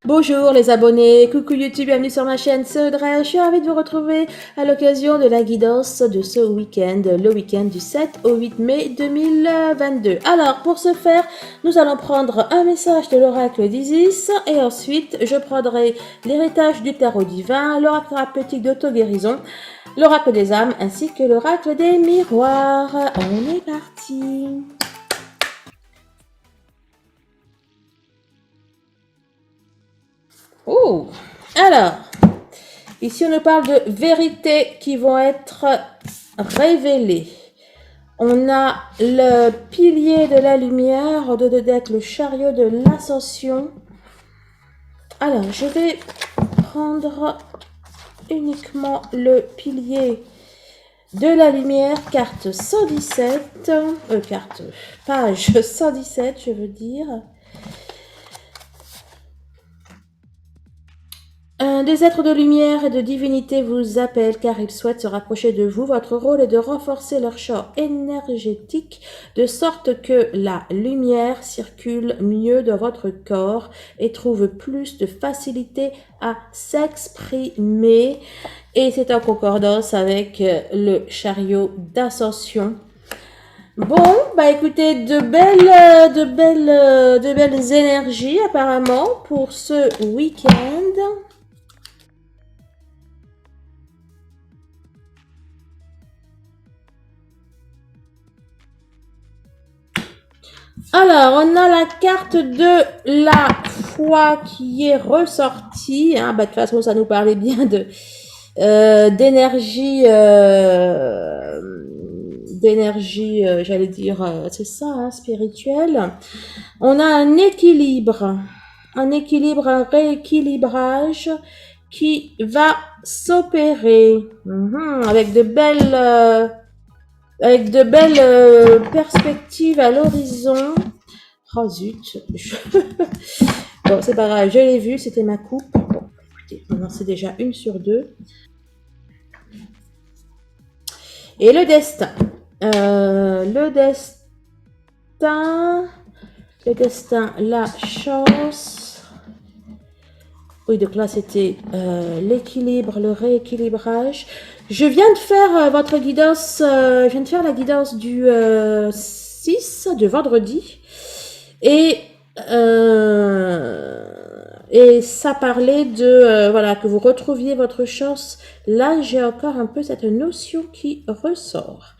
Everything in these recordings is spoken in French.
Bonjour les abonnés, coucou YouTube, bienvenue sur ma chaîne Seudray. Je suis ravie de vous retrouver à l'occasion de la guidance de ce week-end, le week-end du 7 au 8 mai 2022. Alors pour ce faire, nous allons prendre un message de l'oracle d'Isis et ensuite je prendrai l'héritage du tarot divin, l'oracle thérapeutique d'auto-guérison, l'oracle des âmes ainsi que l'oracle des miroirs. On est parti. Oh, alors, ici on nous parle de vérités qui vont être révélées. On a le pilier de la lumière, en dos de deck, le chariot de l'ascension. Alors, je vais prendre uniquement le pilier de la lumière, carte 117, page 117, je veux dire. Des êtres de lumière et de divinité vous appellent car ils souhaitent se rapprocher de vous. Votre rôle est de renforcer leur champ énergétique de sorte que la lumière circule mieux dans votre corps et trouve plus de facilité à s'exprimer. Et c'est en concordance avec le chariot d'ascension. Bon, bah écoutez, de belles énergies apparemment pour ce week-end. Alors, on a la carte de la foi qui est ressortie. Hein. Bah, de toute façon, ça nous parlait bien de d'énergie, j'allais dire, c'est ça, hein, spirituelle. On a un équilibre, un rééquilibrage qui va s'opérer avec de belles perspectives à l'horizon. Oh zut. Bon, c'est pas grave, je l'ai vu, c'était ma coupe. Bon, écoutez, maintenant c'est déjà 1 sur 2. Et le destin. Le destin, la chance. Oui, donc là c'était l'équilibre, le rééquilibrage. Je viens de faire votre guidance, je viens de faire la guidance du 6 de vendredi. Et ça parlait de, voilà, que vous retrouviez votre chance. Là, j'ai encore un peu cette notion qui ressort.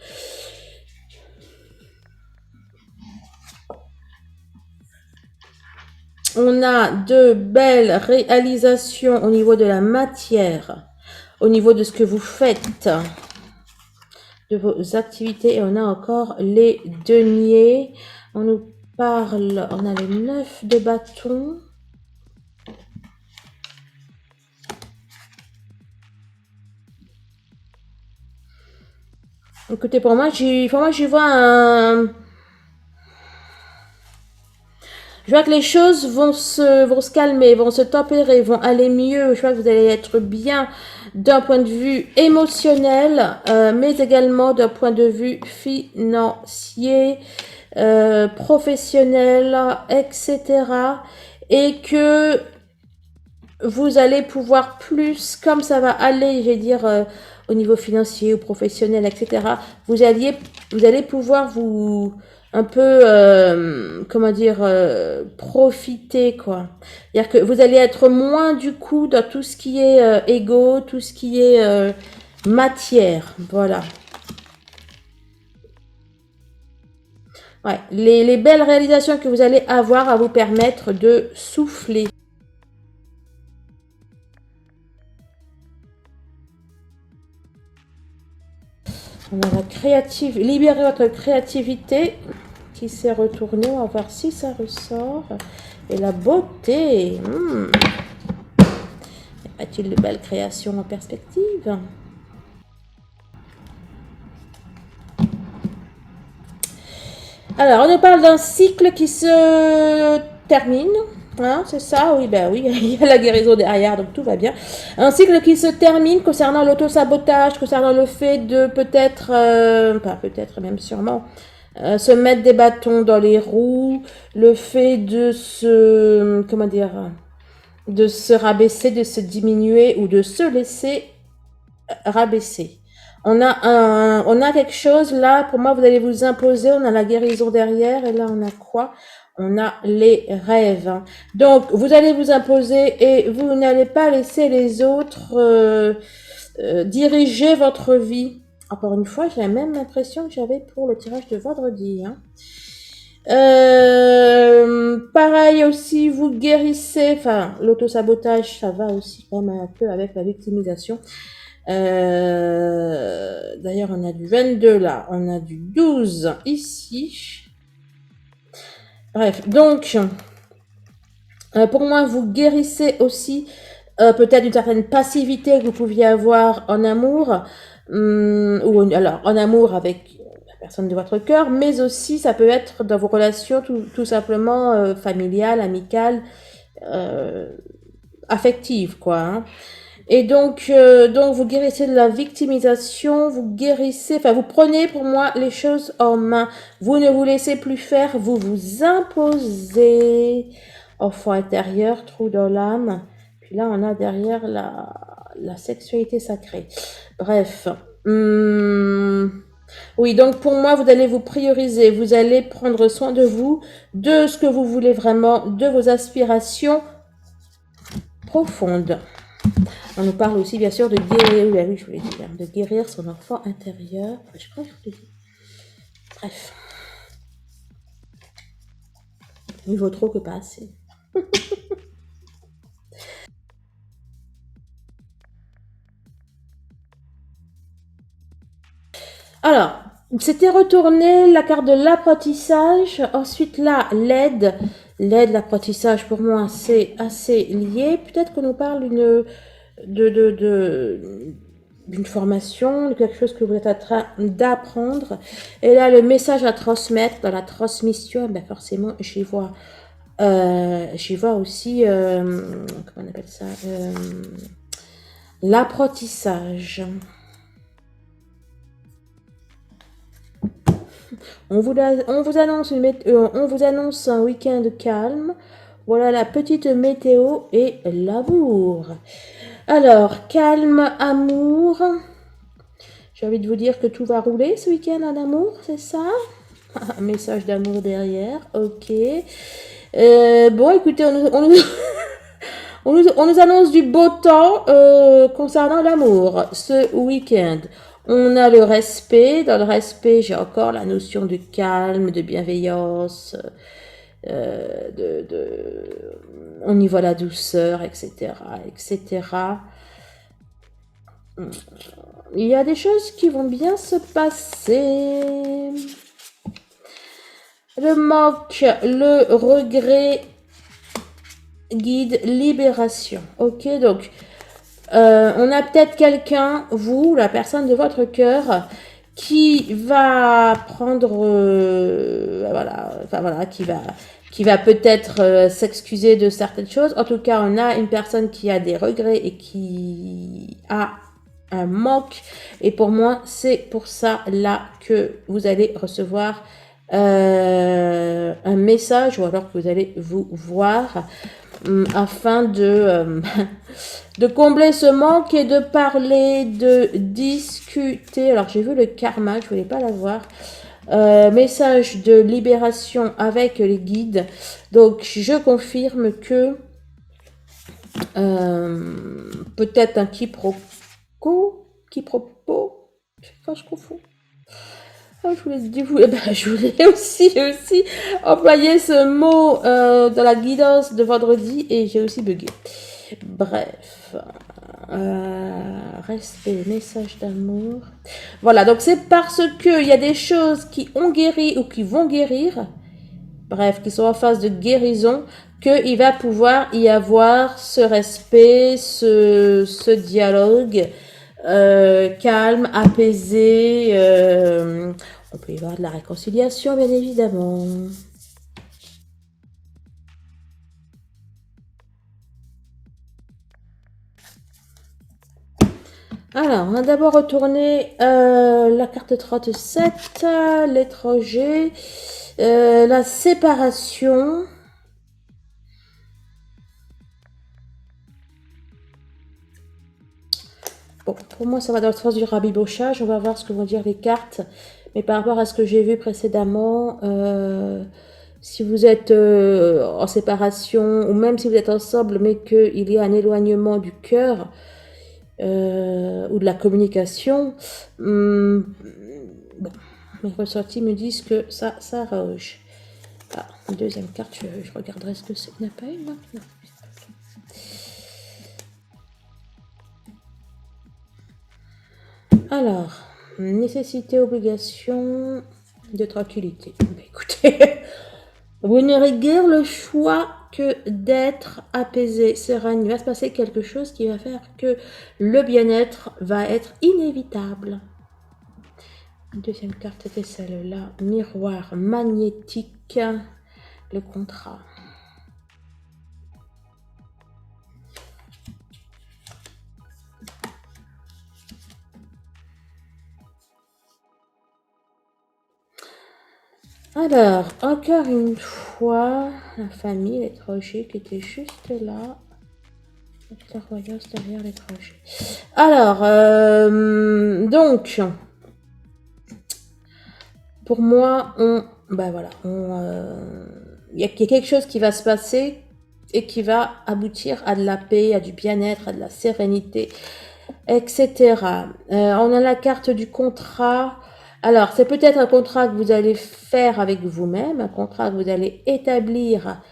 On a de belles réalisations au niveau de la matière, au niveau de ce que vous faites, de vos activités. Et on a encore les deniers. On nous parle, on a le 9 de bâton. Écoutez, pour moi, j'y vois un... Je vois que les choses vont se calmer, vont se tempérer, vont aller mieux. Je vois que vous allez être bien d'un point de vue émotionnel, mais également d'un point de vue financier, professionnel, etc. Et que vous allez pouvoir plus, comme ça va aller, je vais dire, au niveau financier ou professionnel, etc. Vous allez pouvoir vous un peu, comment dire, profiter, quoi. C'est-à-dire que vous allez être moins, du coup, dans tout ce qui est égo, tout ce qui est matière. Voilà. Ouais. Les belles réalisations que vous allez avoir à vous permettre de souffler. On a la créative, libérer votre créativité qui s'est retournée. On va voir si ça ressort. Et la beauté. Y a-t-il de belles créations en perspective? Alors, on nous parle d'un cycle qui se termine. Hein, c'est ça, oui, ben oui, il y a la guérison derrière, donc tout va bien. Un cycle qui se termine concernant l'auto-sabotage, concernant le fait de peut-être, pas peut-être, même sûrement, se mettre des bâtons dans les roues, le fait de se, comment dire, de se rabaisser, de se diminuer ou de se laisser rabaisser. On a quelque chose là, pour moi, vous allez vous imposer, on a la guérison derrière, et là, on a quoi? On a les rêves. Donc, vous allez vous imposer et vous n'allez pas laisser les autres diriger votre vie. Encore une fois, j'ai la même impression que j'avais pour le tirage de vendredi. Hein. Pareil aussi, vous guérissez, enfin, l'autosabotage, ça va aussi quand même un peu avec la victimisation. D'ailleurs, on a du 22 là, on a du 12 ici. Bref, donc, pour moi, vous guérissez aussi peut-être une certaine passivité que vous pouviez avoir en amour, ou alors en amour avec la personne de votre cœur, mais aussi ça peut être dans vos relations tout simplement familiales, amicales, affectives, quoi. Hein. Et donc vous guérissez de la victimisation, vous guérissez, enfin vous prenez pour moi les choses en main. Vous ne vous laissez plus faire, vous vous imposez. Enfant intérieur, trou dans l'âme. Puis là on a derrière la sexualité sacrée. Bref. Oui, donc pour moi, vous allez vous prioriser, vous allez prendre soin de vous, de ce que vous voulez vraiment, de vos aspirations profondes. On nous parle aussi, bien sûr, de guérir, oui, je voulais dire, de guérir son enfant intérieur. Enfin, je crois que je vous l'ai dit. Bref. Il vaut trop que pas assez. Alors, c'était retourné la carte de l'apprentissage. Ensuite, là, l'aide. L'aide, l'apprentissage, pour moi, c'est assez lié. Peut-être qu'on nous parle d'une formation, de quelque chose que vous êtes en train d'apprendre. Et là, le message à transmettre dans la transmission, ben forcément, j'y vois aussi, comment on appelle ça, l'apprentissage. On vous annonce un week-end calme. Voilà la petite météo et l'amour. Alors, calme, amour. J'ai envie de vous dire que tout va rouler ce week-end en amour, c'est ça? Un message d'amour derrière, ok. Bon, écoutez, on nous annonce du beau temps concernant l'amour ce week-end. On a le respect. Dans le respect, j'ai encore la notion de calme, de bienveillance, on y voit la douceur, etc., etc. Il y a des choses qui vont bien se passer. Le manque, le regret, guide, libération. Ok, donc on a peut-être quelqu'un, vous, la personne de votre cœur, qui va prendre, qui va peut-être s'excuser de certaines choses. En tout cas, on a une personne qui a des regrets et qui a un manque. Et pour moi, c'est pour ça là que vous allez recevoir un message, ou alors que vous allez vous voir afin de combler ce manque et de parler, de discuter. Alors j'ai vu le karma, je voulais pas l'avoir. Message de libération avec les guides. Donc je confirme que peut-être un quiproquo, enfin je confonds. Oh, je voulais aussi employer ce mot dans la guidance de vendredi et j'ai aussi bugué. Bref, respect, message d'amour. Voilà, donc c'est parce que il y a des choses qui ont guéri ou qui vont guérir, bref, qui sont en phase de guérison, qu'il va pouvoir y avoir ce respect, ce dialogue calme, apaisé. On peut y avoir de la réconciliation, bien évidemment. Alors, on va d'abord retourner la carte 37, l'étranger, la séparation. Bon, pour moi, ça va dans le sens du rabibochage. On va voir ce que vont dire les cartes. Mais par rapport à ce que j'ai vu précédemment, si vous êtes en séparation, ou même si vous êtes ensemble, mais qu'il y a un éloignement du cœur ou de la communication, bon, mes ressentis me disent que ça s'arrange. Ah, une deuxième carte, je regarderai ce que c'est. Il n'y en a pas une là? Non. Alors, nécessité, obligation de tranquillité. Mais écoutez, vous n'aurez guère le choix que d'être apaisé, serein. Il va se passer quelque chose qui va faire que le bien-être va être inévitable. Deuxième carte était celle-là. Miroir magnétique, le contrat. Alors, encore une fois, la famille, l'étranger qui était juste là. La royale derrière l'étranger. Alors, donc, pour moi, ben voilà, il y a quelque chose qui va se passer et qui va aboutir à de la paix, à du bien-être, à de la sérénité, etc. On a la carte du contrat. Alors, c'est peut-être un contrat que vous allez faire avec vous-même, un contrat que vous allez établir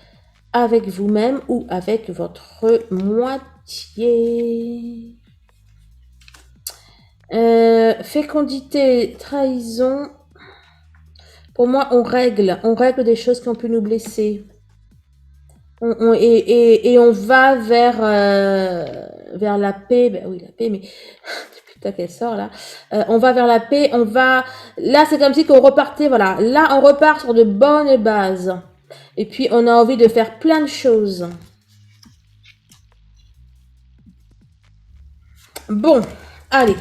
avec vous-même ou avec votre moitié. Fécondité, trahison. Pour moi, on règle des choses qui ont pu nous blesser. Et on va vers la paix. Ben oui, la paix, mais putain qu'elle sort là. On va vers la paix. Là, c'est comme si qu'on repartait. Voilà. Là, on repart sur de bonnes bases. Et puis, on a envie de faire plein de choses. Bon, allez.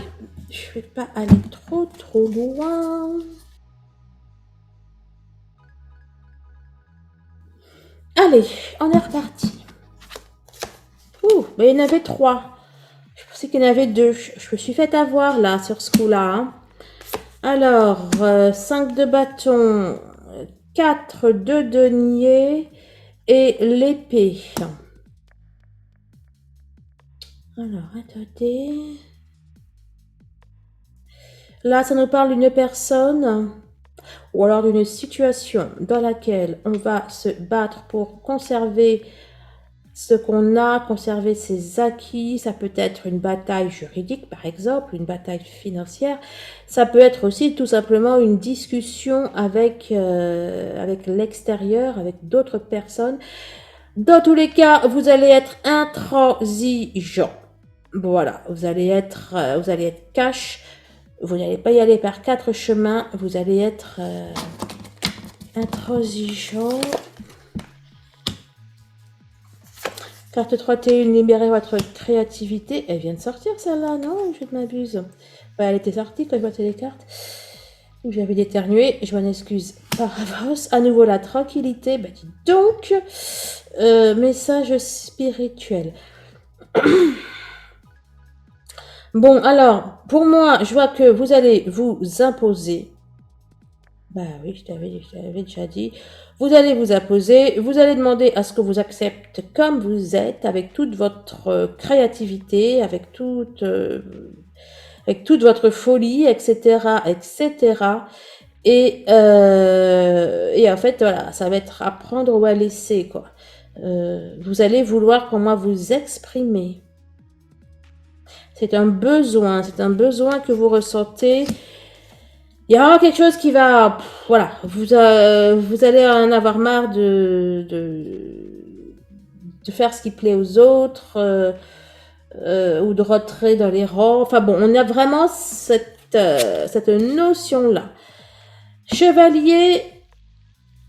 Je vais pas aller trop loin. Allez, on est reparti. Ouh, mais il y en avait 3. Je pensais qu'il y en avait 2. Je me suis fait avoir là, sur ce coup-là. Hein. Alors, 5 de bâton, 4 de denier et l'épée. Alors, attendez. Là, ça nous parle d'une personne ou alors d'une situation dans laquelle on va se battre pour conserver ce qu'on a, conserver ses acquis. Ça peut être une bataille juridique, par exemple, une bataille financière. Ça peut être aussi tout simplement une discussion avec l'extérieur, avec d'autres personnes. Dans tous les cas, vous allez être intransigeant. Voilà, vous allez être cash. Vous n'allez pas y aller par 4 chemins. Vous allez être intransigeant. Carte 3T1, libérez votre créativité. Elle vient de sortir celle-là, non? Je m'abuse. Bah, elle était sortie quand je votais les cartes. J'avais d'éternuer, je m'en excuse par avance. À nouveau la tranquillité, bah dis donc. Message spirituel. Bon, alors, pour moi, je vois que vous allez vous imposer. Bah oui, je t'avais déjà dit. Vous allez vous imposer, vous allez demander à ce que vous accepte comme vous êtes, avec toute votre créativité, avec toute votre folie, etc., etc. Et en fait, voilà, ça va être à prendre ou à laisser, quoi. Vous allez vouloir, pour moi, vous exprimer. C'est un besoin que vous ressentez. Il y a vraiment quelque chose qui va, voilà, vous allez en avoir marre de faire ce qui plaît aux autres, ou de rentrer dans les rangs. Enfin bon, on a vraiment cette notion-là. Chevalier,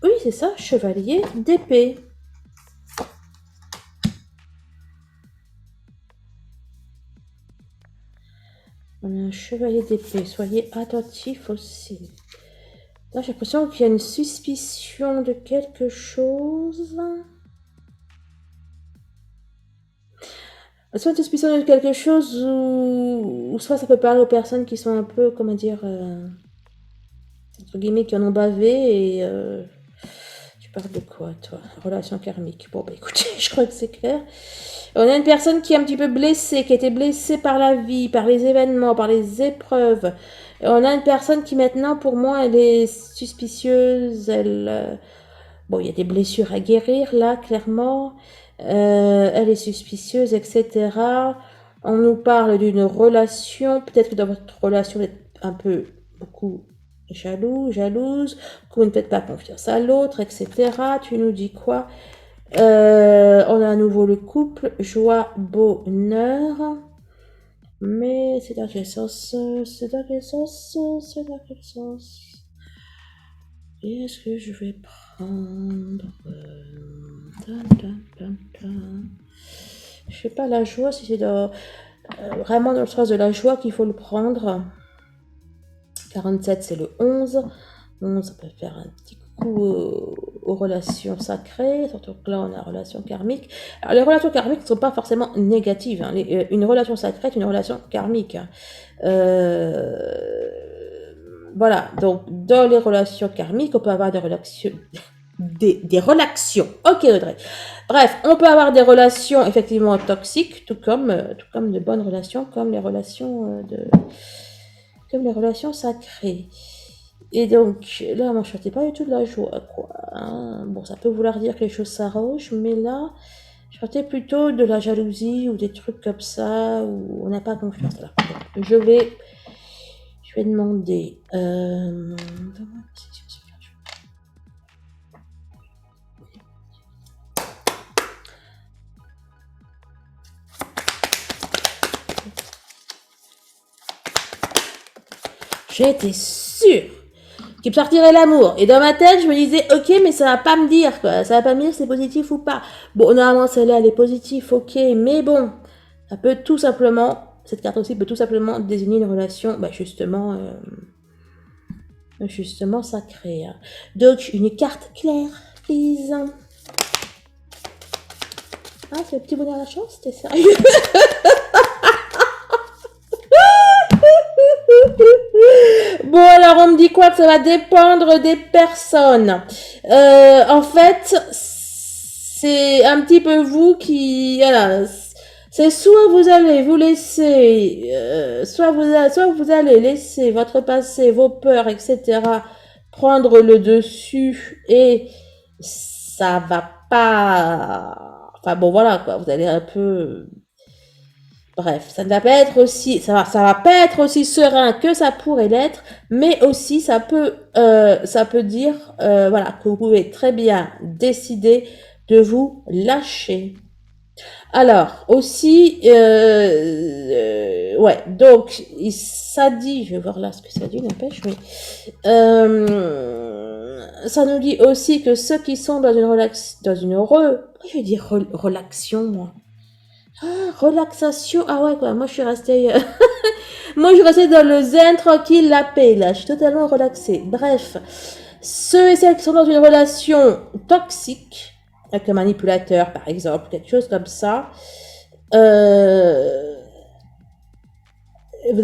oui c'est ça, chevalier d'épée. On a un chevalier d'épée, soyez attentifs aussi. Là, j'ai l'impression qu'il y a une suspicion de quelque chose. soit une suspicion de quelque chose, ou soit ça peut parler aux personnes qui sont un peu, comment dire, entre guillemets, qui en ont bavé, et tu parles de quoi, toi? Relation karmique. Bon, bah écoutez, je crois que c'est clair. On a une personne qui est un petit peu blessée, qui a été blessée par la vie, par les événements, par les épreuves. Et on a une personne qui maintenant, pour moi, elle est suspicieuse, bon, il y a des blessures à guérir, là, clairement. Elle est suspicieuse, etc. On nous parle d'une relation. Peut-être que dans votre relation, vous êtes un peu, beaucoup jalouse, que vous ne faites pas confiance à l'autre, etc. Tu nous dis quoi? On a à nouveau le couple, joie, bonheur. Mais c'est dans quel sens? C'est dans quel sens? C'est dans quel sens? Et est-ce que je vais prendre... Je sais pas, la joie, si c'est vraiment dans le sens de la joie qu'il faut le prendre. 47, c'est le 11. 11, ça peut faire un petit coup aux relations sacrées, surtout que là, on a relation karmique. Alors, les relations karmiques ne sont pas forcément négatives. Hein. Une relation sacrée est une relation karmique. Hein. Voilà, donc dans les relations karmiques, on peut avoir des relations... Des relations. Ok, Audrey. Bref, on peut avoir des relations effectivement toxiques, tout comme de bonnes relations, comme les relations comme les relations sacrées. Et donc, là, moi, je sentais pas du tout de la joie, quoi. Hein. Bon, ça peut vouloir dire que les choses s'arrangent, mais là, je sentais plutôt de la jalousie ou des trucs comme ça, où on n'a pas confiance. Alors, je vais demander... J'étais sûre qu'il me sortirait l'amour. Et dans ma tête, je me disais, ok, mais ça va pas me dire, quoi. Ça va pas me dire si c'est positif ou pas. Bon, normalement, celle-là, elle est positive, ok, mais bon, ça peut tout simplement, cette carte aussi peut tout simplement désigner une relation, bah, justement sacrée. Hein. Donc, une carte claire, please. Ah, c'est le petit bonheur à la chance, t'es sérieux? Bon, alors on me dit quoi? Que ça va dépendre des personnes. En fait, c'est un petit peu vous qui... Voilà, c'est soit vous allez vous laisser... soit vous allez laisser votre passé, vos peurs, etc. prendre le dessus et ça va pas... Enfin bon, voilà, quoi. Vous allez un peu... Bref, ça ne va pas être aussi, ça va pas être aussi serein que ça pourrait l'être, mais aussi ça peut dire, voilà, que vous pouvez très bien décider de vous lâcher. Alors aussi, ouais, donc ça dit, je vais voir là ce que ça dit, n'empêche, mais ça nous dit aussi que ceux qui sont dans je vais dire relaxation, moi. Ah, relaxation. Ah ouais, quoi. Moi, je suis restée, moi, je suis restée dans le zen, tranquille, la paix, là. Je suis totalement relaxée. Bref. Ceux et celles qui sont dans une relation toxique, avec un manipulateur, par exemple, quelque chose comme ça, vous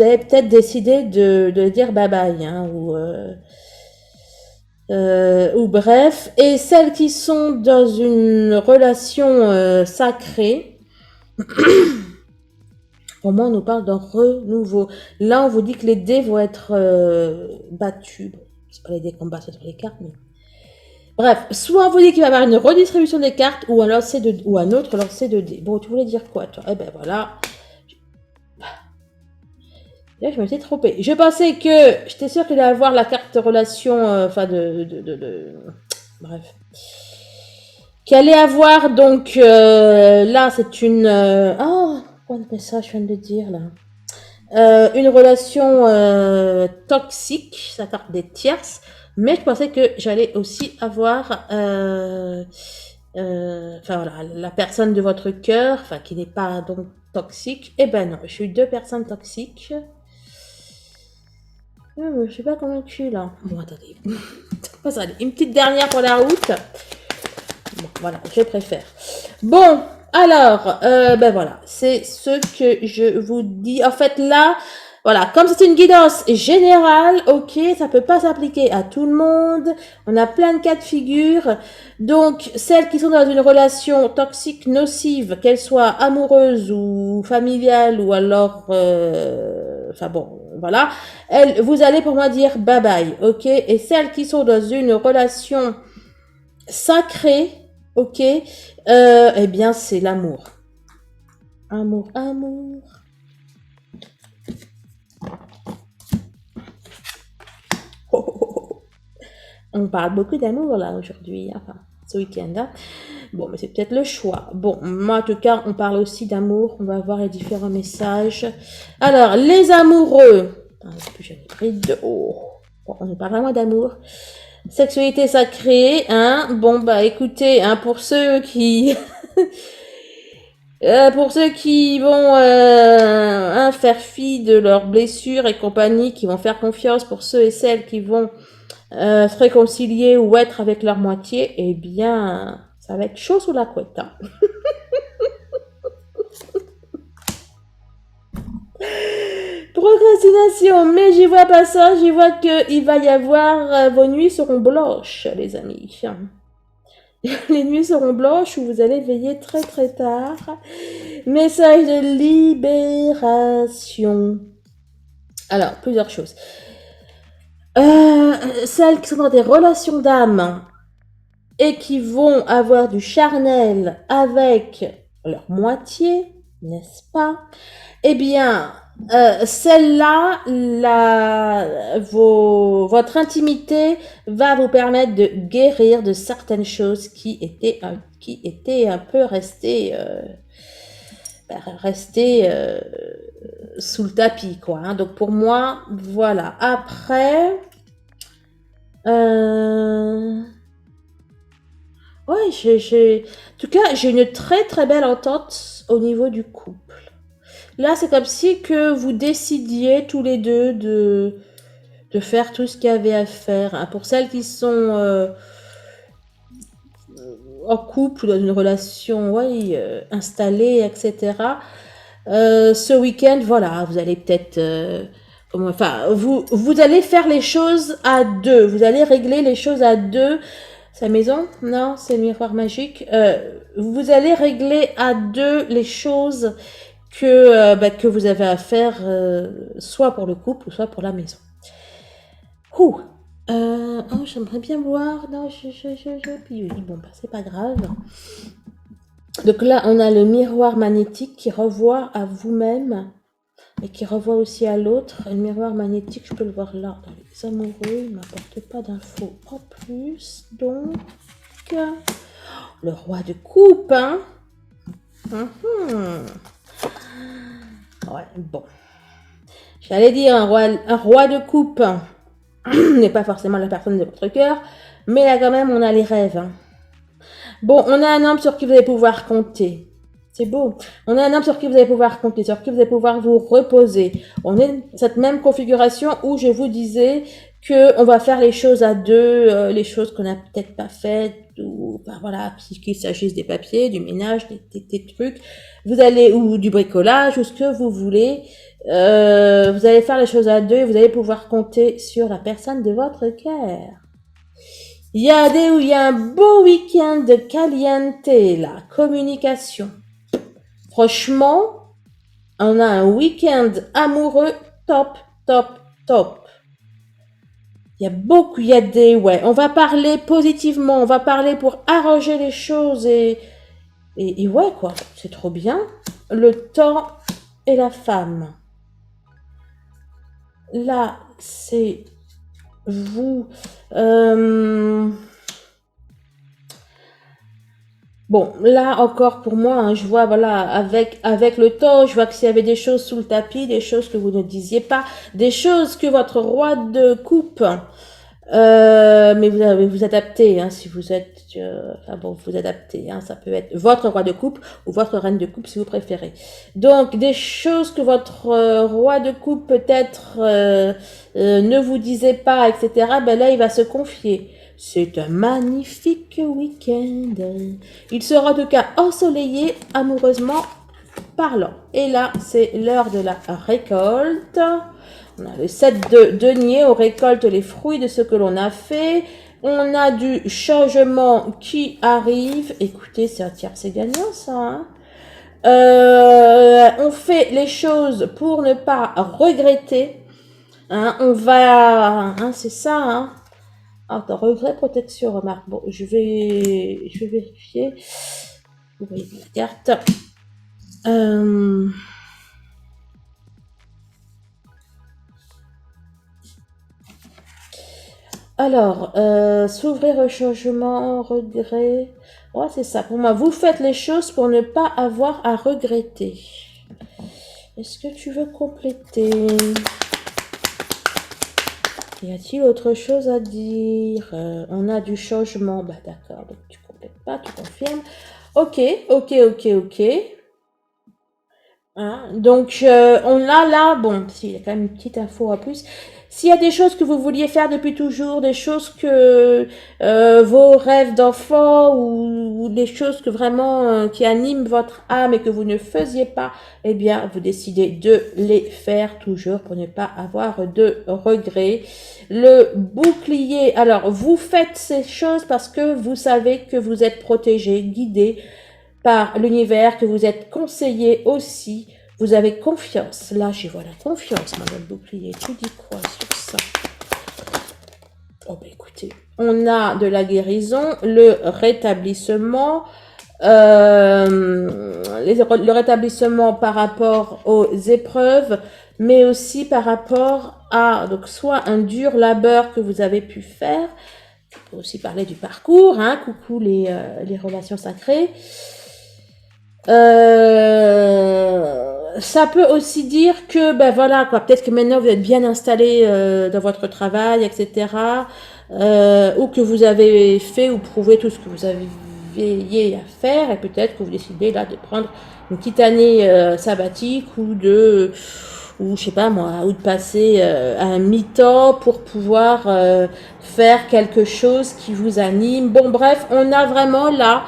avez peut-être décidé de dire bye bye, hein, ou bref. Et celles qui sont dans une relation sacrée, pour moi, on nous parle d'un renouveau. Là, on vous dit que les dés vont être battus. Bon, c'est pas les dés qu'on bat sur les cartes, mais... Bref, soit on vous dit qu'il va y avoir une redistribution des cartes, ou un autre lancer de dés. Bon, tu voulais dire quoi, toi? Eh ben voilà. Là, je me suis trompée. Je pensais que... J'étais sûre qu'il allait avoir la carte relation... Enfin, bref. Qu'il allait avoir, donc... là, c'est une... oh, on appelle ça, je viens de le dire, là. Une relation toxique, ça carte des tierces, mais je pensais que j'allais aussi avoir, enfin voilà, la personne de votre cœur, enfin qui n'est pas donc toxique. Eh ben non, j'ai eu deux personnes toxiques. Je suis pas convaincue là. Bon, attendez, une petite dernière pour la route. Bon, voilà, je préfère. Bon, Alors, ben voilà, c'est ce que je vous dis. En fait, là, voilà, comme c'est une guidance générale, ok, ça peut pas s'appliquer à tout le monde. On a plein de cas de figure. Donc, celles qui sont dans une relation toxique, nocive, qu'elle soit amoureuse ou familiale ou alors, enfin bon, voilà, vous allez pour moi dire bye bye, ok. Et celles qui sont dans une relation sacrée, ok, eh bien c'est l'amour. Amour, amour. Oh, oh, oh. On parle beaucoup d'amour là aujourd'hui, enfin ce week-end. Hein. Bon, mais c'est peut-être le choix. Bon, moi en tout cas, on parle aussi d'amour. On va voir les différents messages. Alors, les amoureux. J'en ai pris deux. Oh. Bon, on parle vraiment d'amour. Sexualité sacrée, hein. Bon, bah écoutez, hein, pour ceux qui... pour ceux qui vont faire fi de leurs blessures et compagnie, qui vont faire confiance pour ceux et celles qui vont se réconcilier ou être avec leur moitié, eh bien, ça va être chaud sous la couette. Hein. Procrastination, mais j'y vois pas ça, j'y vois qu'il va y avoir, vos nuits seront blanches, les amis. Les nuits seront blanches où vous allez veiller très très tard. Message de libération. Alors, plusieurs choses. Celles qui sont dans des relations d'âme et qui vont avoir du charnel avec leur moitié, n'est-ce pas? Eh bien, celle-là, votre intimité va vous permettre de guérir de certaines choses qui étaient un peu restées sous le tapis, quoi. Hein. Donc pour moi, voilà. Après, ouais, en tout cas, j'ai une très très belle entente au niveau du couple. Là, c'est comme si que vous décidiez tous les deux de faire tout ce qu'il y avait à faire. Hein. Pour celles qui sont en couple ou dans une relation installée, etc. Ce week-end, voilà, vous allez peut-être... vous allez faire les choses à deux. Vous allez régler les choses à deux. Sa maison? Non, c'est le miroir magique. Vous allez régler à deux les choses que vous avez à faire, soit pour le couple ou soit pour la maison. Oh, j'aimerais bien voir. Non, puis bon, bah, c'est pas grave. Donc là, on a le miroir magnétique qui revoit à vous-même et qui revoit aussi à l'autre. Le miroir magnétique, je peux le voir là. Dans les amoureux, il ne m'apporte pas d'infos en plus. Donc, le roi de coupe, hein. Ouais, bon. J'allais dire un roi de coupe n'est pas forcément la personne de votre cœur, mais là quand même on a les rêves. Hein. Bon, on a un homme sur qui vous allez pouvoir compter. C'est beau. On a un homme sur qui vous allez pouvoir compter, sur qui vous allez pouvoir vous reposer. On est cette même configuration où je vous disais que on va faire les choses à deux, les choses qu'on n'a peut-être pas faites, ou ben voilà, qu'il s'agisse des papiers, du ménage, des trucs. Vous allez ou du bricolage ou ce que vous voulez. Vous allez faire les choses à deux et vous allez pouvoir compter sur la personne de votre cœur. Il y a un beau week-end de caliente, là, communication. Franchement, on a un week-end amoureux top, top, top. On va parler positivement, on va parler pour arranger les choses et ouais, quoi, c'est trop bien. Le temps et la femme. Là, c'est vous. Bon, là encore pour moi, hein, je vois, voilà, avec le temps, je vois que s'il y avait des choses sous le tapis, des choses que vous ne disiez pas, des choses que votre roi de coupe, mais vous avez vous adaptez, hein, si vous êtes, vous adaptez, hein, ça peut être votre roi de coupe ou votre reine de coupe si vous préférez. Donc des choses que votre roi de coupe peut-être ne vous disait pas, etc. Ben là, il va se confier C'est un magnifique week-end. Il sera en tout cas ensoleillé, amoureusement parlant. Et là, c'est l'heure de la récolte. On a le 7 de denier, on récolte les fruits de ce que l'on a fait. On a du changement qui arrive. Écoutez, c'est un tiers, c'est gagnant ça. Hein. On fait les choses pour ne pas regretter. Hein, on va... Hein, c'est ça. Hein. Attends, regret, protection, remarque. Bon, je vais vérifier. Vous voyez la carte. Alors, s'ouvrir au changement, regret. Ouais, c'est ça. Pour moi, vous faites les choses pour ne pas avoir à regretter. Est-ce que tu veux compléter? Y a-t-il autre chose à dire? On a du changement. Bah d'accord, donc tu complètes pas, tu confirmes. Ok. Hein, donc, on a là, bon, il y a quand même une petite info en plus. S'il y a des choses que vous vouliez faire depuis toujours, des choses que vos rêves d'enfant ou des choses que vraiment qui animent votre âme et que vous ne faisiez pas, eh bien, vous décidez de les faire toujours pour ne pas avoir de regrets. Le bouclier, alors, vous faites ces choses parce que vous savez que vous êtes protégé, guidé par l'univers, que vous êtes conseillé aussi. Vous avez confiance. Là, j'y vois la confiance, madame Bouclier. Tu dis quoi sur ça? Oh, ben écoutez, on a de la guérison, le rétablissement, le rétablissement par rapport aux épreuves, mais aussi par rapport à donc soit un dur labeur que vous avez pu faire. On peut aussi parler du parcours, hein, coucou les relations sacrées. Ça peut aussi dire que, ben voilà, quoi, peut-être que maintenant vous êtes bien installé dans votre travail, etc. Ou que vous avez fait ou prouvé tout ce que vous aviez à faire, et peut-être que vous décidez là de prendre une petite année sabbatique ou je sais pas moi, ou de passer à un mi-temps pour pouvoir faire quelque chose qui vous anime. Bon, bref, on a vraiment là.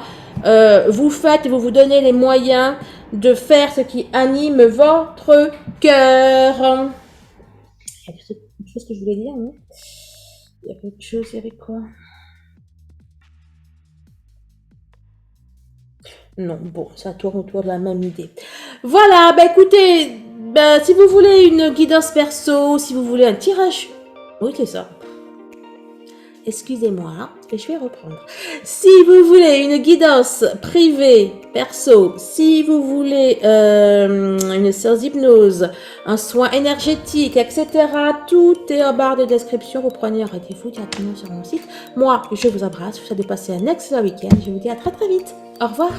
Vous faites, vous vous donnez les moyens de faire ce qui anime votre cœur. Il y a quelque chose que je voulais dire, non? Il y a quelque chose, il y avait quoi? Non, bon, ça tourne autour de la même idée. Voilà, bah écoutez, bah, si vous voulez une guidance perso, si vous voulez un tirage... Oui, c'est ça. Excusez-moi, et je vais reprendre. Si vous voulez une guidance privée, perso, si vous voulez une séance d'hypnose, un soin énergétique, etc., tout est en barre de description. Vous prenez un rendez-vous directement sur mon site. Moi, je vous embrasse. Je vous souhaite de passer un excellent week-end. Je vous dis à très très vite. Au revoir.